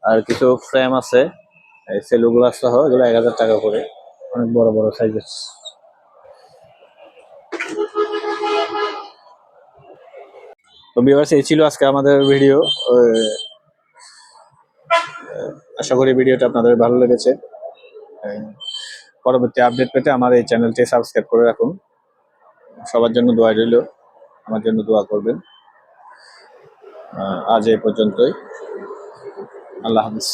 আর কিছু ফ্রেম আছে এই সেলুগ্লাস সহ, এগুলো 1000 টাকা করে, অনেক বড় বড় সাইজের। তো ভিউয়ার্স, এই ছিল আজকে আমাদের ভিডিও। আশা করি ভিডিওটা আপনাদের ভালো লেগেছে। পরবর্তী আপডেট পেতে আমার এই চ্যানেলটি সাবস্ক্রাইব করে রাখুন। সবার জন্য দোয়া রইল, আমার জন্য দোয়া করবেন। আজ এই পর্যন্তই। আল্লাহ হাফিজ।